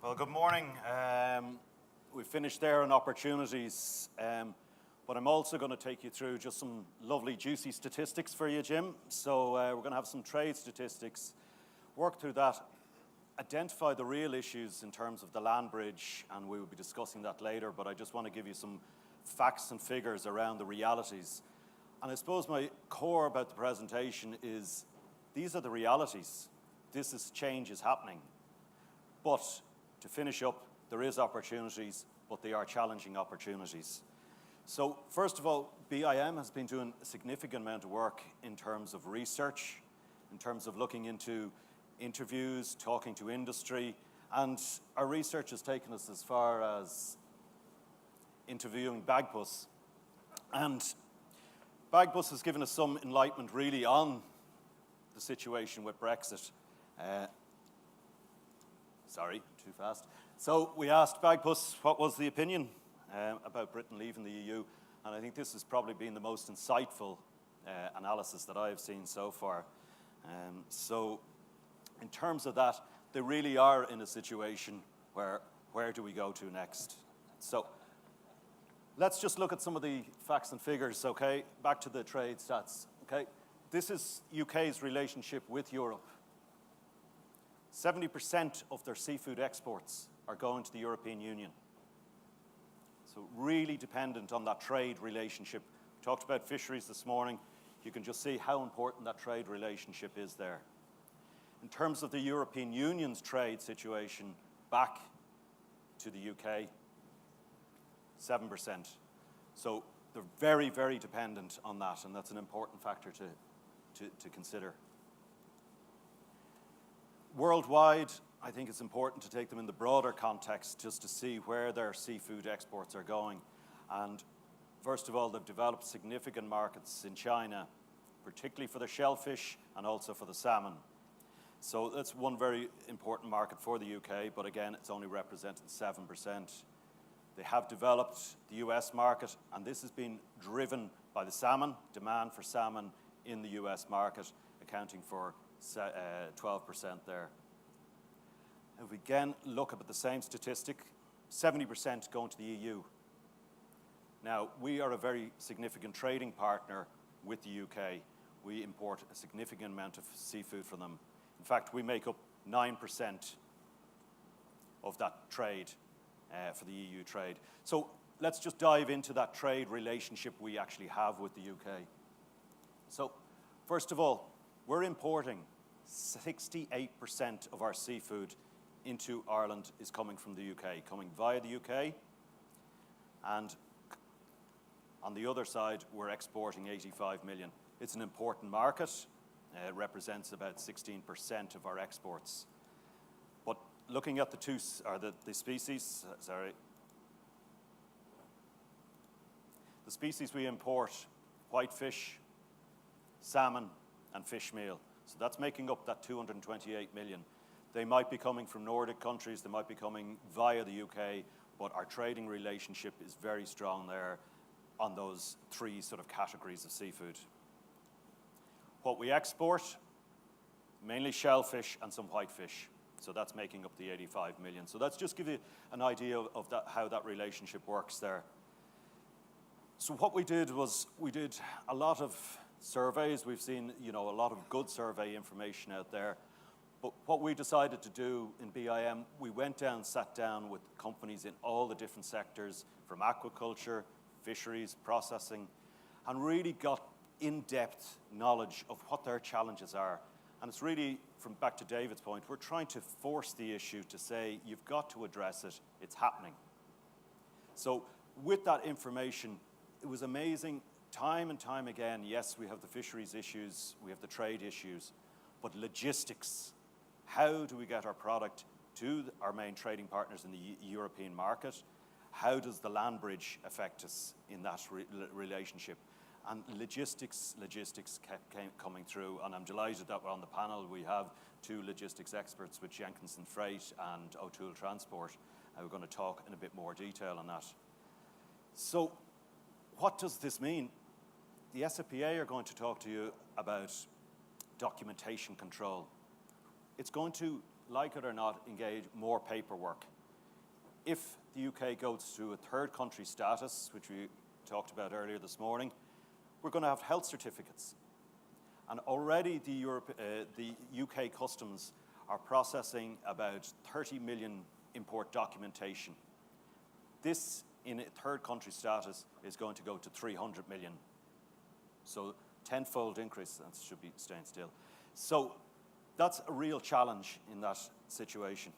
Well, good morning. We finished there on opportunities, but I'm also going to take you through just some lovely, juicy statistics for you, Jim. So we're going to have some trade statistics, work through that, identify the real issues in terms of the land bridge, and we will be discussing that later, but I just want to give you some facts and figures around the realities. And I suppose my core about the presentation is these are the realities. Change is happening. But to finish up, there is opportunities, but they are challenging opportunities. So first of all, BIM has been doing a significant amount of work in terms of research, in terms of looking into interviews, talking to industry, and our research has taken us as far as interviewing Bagbus. And Bagbus has given us some enlightenment really on the situation with Brexit. Sorry, too fast. So we asked Bagbus what was the opinion about Britain leaving the EU, and I think this has probably been the most insightful analysis that I have seen so far. So in terms of that, they really are in a situation where do we go to next? So let's just look at some of the facts and figures, okay? Back to the trade stats, okay? This is UK's relationship with Europe. 70% of their seafood exports are going to the European Union. So really dependent on that trade relationship. We talked about fisheries this morning. You can just see how important that trade relationship is there. In terms of the European Union's trade situation back to the UK, 7%. So they're very, very dependent on that, and that's an important factor to consider. Worldwide, I think it's important to take them in the broader context just to see where their seafood exports are going. And first of all, they've developed significant markets in China, particularly for the shellfish and also for the salmon. So that's one very important market for the UK, but again, it's only representing 7%. They have developed the US market, and this has been driven by the salmon, demand for salmon in the US market, accounting for 12% there. If we again look at the same statistic, 70% going to the EU. Now, we are a very significant trading partner with the UK. We import a significant amount of seafood from them. In fact, we make up 9% of that trade for the EU trade. So let's just dive into that trade relationship we actually have with the UK. So first of all, we're importing 68% of our seafood into Ireland is coming from the UK, coming via the UK. And on the other side, we're exporting 85 million. It's an important market. It represents about 16% of our exports. But looking at the species, the species we import, whitefish, salmon, and fish meal. So that's making up that 228 million. They might be coming from Nordic countries, they might be coming via the UK, but our trading relationship is very strong there on those three sort of categories of seafood. What we export, mainly shellfish and some whitefish. So that's making up the 85 million. So that's just give you an idea of how that relationship works there. So what we did was we did a lot of surveys. We've seen, a lot of good survey information out there. But what we decided to do in BIM, we went down, sat down with companies in all the different sectors, from aquaculture, fisheries, processing, and really got in-depth knowledge of what their challenges are. And it's really, from back to David's point, we're trying to force the issue to say, you've got to address it, it's happening. So with that information, it was amazing. Time and time again, yes, we have the fisheries issues, we have the trade issues, but logistics, how do we get our product to our main trading partners in the European market? How does the land bridge affect us in that relationship? And logistics kept coming through, and I'm delighted that we're on the panel. We have two logistics experts with Jenkinson Freight and OOW Transport, and we're going to talk in a bit more detail on that. So what does this mean? The SFPA are going to talk to you about documentation control. It's going to like it or not, engage more paperwork. If the UK goes to a third country status, which we talked about earlier this morning, we're going to have health certificates. And already the UK customs are processing about 30 million import documentation. This, in a third country status, is going to go to 300 million. So tenfold increase, that should be staying still. So that's a real challenge in that situation.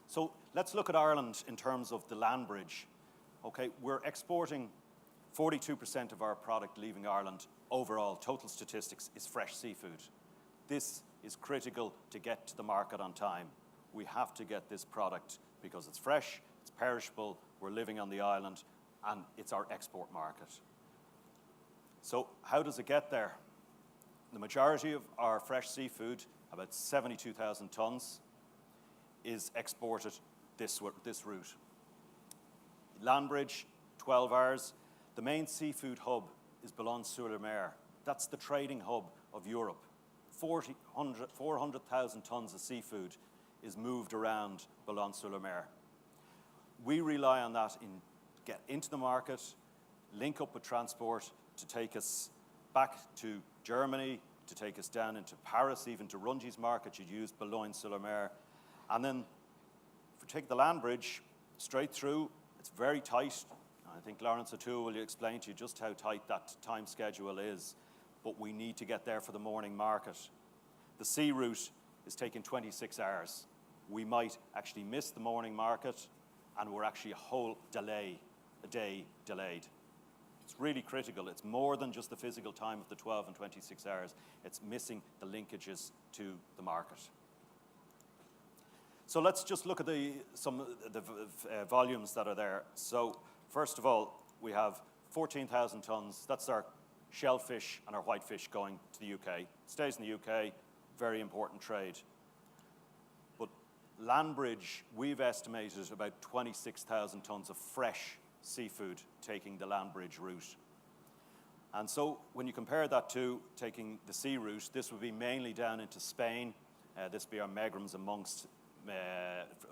So let's look at Ireland in terms of the land bridge. Okay, we're exporting 42% of our product leaving Ireland. Overall, total statistics is fresh seafood. This is critical to get to the market on time. We have to get this product because it's fresh, it's perishable, we're living on the island, and it's our export market. So how does it get there? The majority of our fresh seafood, about 72,000 tonnes, is exported this route. Land bridge, 12 hours. The main seafood hub is Boulogne-sur-Mer. That's the trading hub of Europe. 400,000 tonnes of seafood is moved around Boulogne-sur-Mer. We rely on that in get into the market, link up with transport to take us back to Germany, to take us down into Paris, even to Runge's market. You'd use Boulogne-sur-Mer. And then if we take the land bridge straight through, it's very tight. I think Lawrence O'Toole will explain to you just how tight that time schedule is, but we need to get there for the morning market. The sea route is taking 26 hours. We might actually miss the morning market, and we're actually a day delayed. It's really critical. It's more than just the physical time of the 12 and 26 hours. It's missing the linkages to the market. So let's just look at some of the volumes that are there. So first of all, we have 14,000 tonnes. That's our shellfish and our whitefish going to the UK. It stays in the UK, very important trade. But land bridge, we've estimated about 26,000 tonnes of fresh seafood taking the land bridge route. And so when you compare that to taking the sea route, this would be mainly down into Spain. This would be our megrams amongst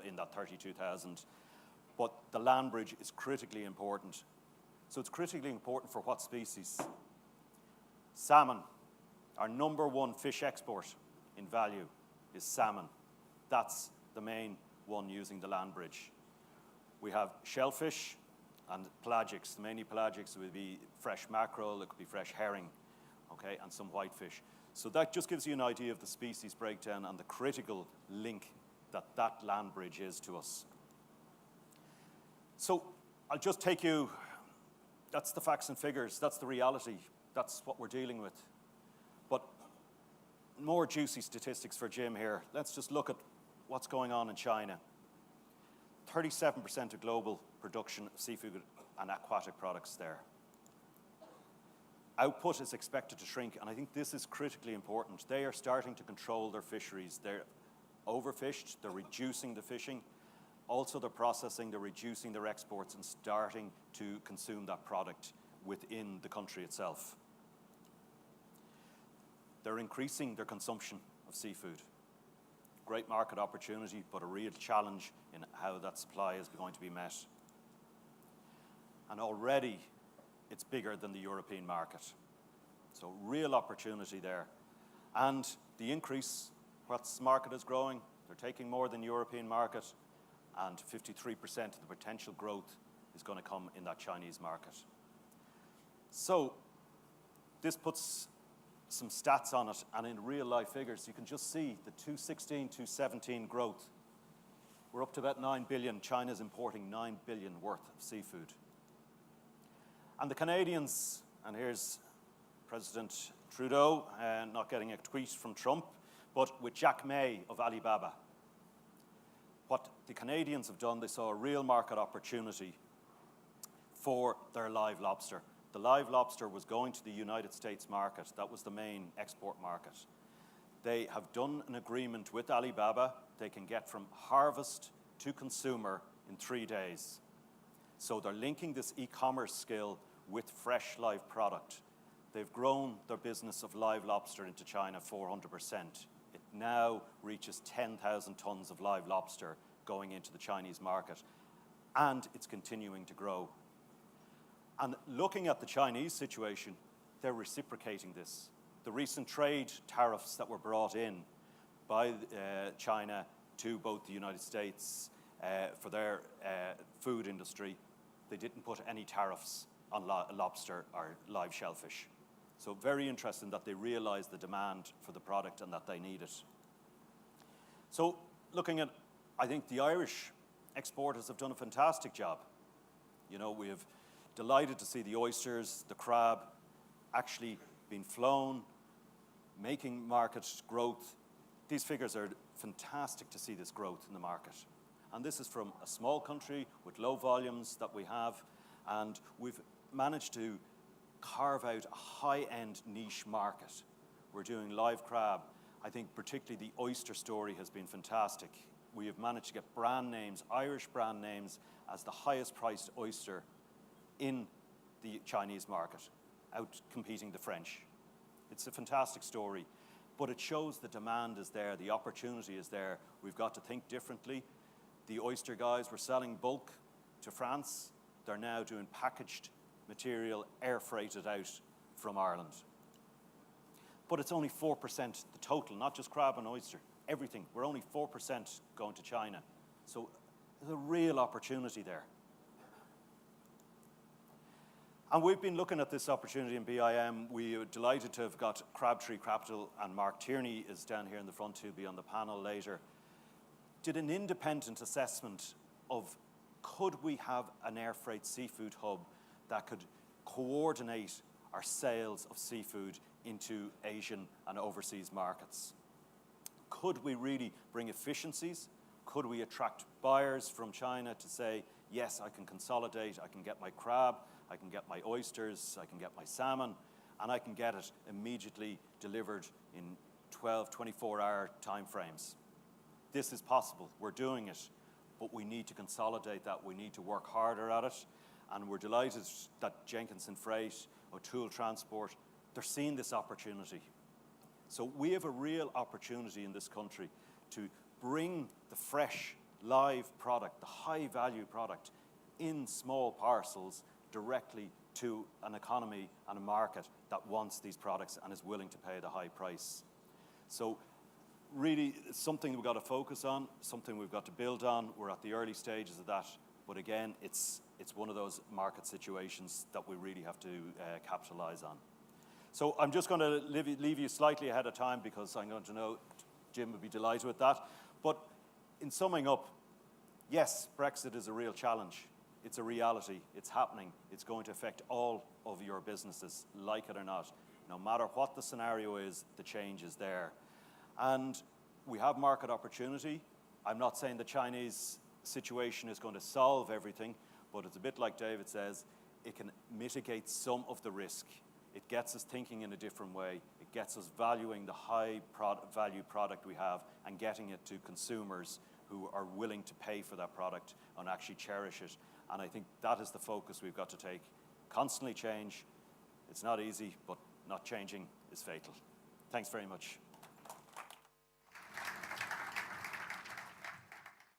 in that 32,000. But the land bridge is critically important. So it's critically important for what species? Salmon. Our number one fish export in value is salmon. That's the main one using the land bridge. We have shellfish and pelagics. Mainly pelagics would be fresh mackerel, it could be fresh herring, okay, and some whitefish. So that just gives you an idea of the species breakdown and the critical link that land bridge is to us. So I'll just take you, that's the facts and figures, that's the reality, that's what we're dealing with. But more juicy statistics for Jim here. Let's just look at what's going on in China. 37% of global production of seafood and aquatic products there. Output is expected to shrink, and I think this is critically important. They are starting to control their fisheries. They're overfished, they're reducing the fishing. Also, they're processing, they're reducing their exports and starting to consume that product within the country itself. They're increasing their consumption of seafood. Great market opportunity, but a real challenge in how that supply is going to be met. And already, it's bigger than the European market. So real opportunity there. And the increase, what's market is growing, they're taking more than the European market, and 53% of the potential growth is going to come in that Chinese market. So this puts some stats on it, and in real life figures, you can just see the 2016, 2017 growth. We're up to about 9 billion. China's importing 9 billion worth of seafood. And the Canadians, and here's President Trudeau, not getting a tweet from Trump, but with Jack May of Alibaba. What the Canadians have done, they saw a real market opportunity for their live lobster. The live lobster was going to the United States market. That was the main export market. They have done an agreement with Alibaba. They can get from harvest to consumer in 3 days. So they're linking this e-commerce skill with fresh live product. They've grown their business of live lobster into China 400%. It now reaches 10,000 tons of live lobster going into the Chinese market, and it's continuing to grow. And looking at the Chinese situation, they're reciprocating this. The recent trade tariffs that were brought in by China to both the United States for their food industry, they didn't put any tariffs on lobster or live shellfish. So very interesting that they realize the demand for the product and that they need it. So looking at, I think the Irish exporters have done a fantastic job. You know, we have delighted to see the oysters, the crab actually being flown, making market growth. These figures are fantastic to see this growth in the market. And this is from a small country with low volumes that we have, and we've managed to carve out a high-end niche market. We're doing live crab. I think particularly the oyster story has been fantastic. We have managed to get brand names, Irish brand names, as the highest priced oyster in the Chinese market, out competing the French. It's a fantastic story, but it shows the demand is there, the opportunity is there. We've got to think differently. The oyster guys were selling bulk to France. They're now doing packaged material, air freighted out from Ireland. But it's only 4% the total, not just crab and oyster, everything. We're only 4% going to China. So there's a real opportunity there. And we've been looking at this opportunity in BIM. We are delighted to have got Crabtree Capital, and Mark Tierney is down here in the front to be on the panel later. Did an independent assessment of could we have an air freight seafood hub that could coordinate our sales of seafood into Asian and overseas markets. Could we really bring efficiencies? Could we attract buyers from China to say, yes, I can consolidate, I can get my crab, I can get my oysters, I can get my salmon, and I can get it immediately delivered in 12, 24-hour timeframes. This is possible. We're doing it, but we need to consolidate that. We need to work harder at it, and we're delighted that Jenkinson Freight, O'Toole Transport, they're seeing this opportunity. So we have a real opportunity in this country to bring the fresh, live product, the high-value product, in small parcels directly to an economy and a market that wants these products and is willing to pay the high price. So really, it's something we've got to focus on, something we've got to build on. We're at the early stages of that, but again, it's one of those market situations that we really have to capitalize on. So I'm just going to leave you slightly ahead of time because I'm going to know Jim would be delighted with that. But in summing up, yes, Brexit is a real challenge. It's a reality. It's happening. It's going to affect all of your businesses, like it or not. No matter what the scenario is, the change is there. And we have market opportunity. I'm not saying the Chinese situation is going to solve everything, but it's a bit like David says, it can mitigate some of the risk. It gets us thinking in a different way. It gets us valuing the high value product we have and getting it to consumers who are willing to pay for that product and actually cherish it. And I think that is the focus we've got to take. Constantly change. It's not easy, but not changing is fatal. Thanks very much.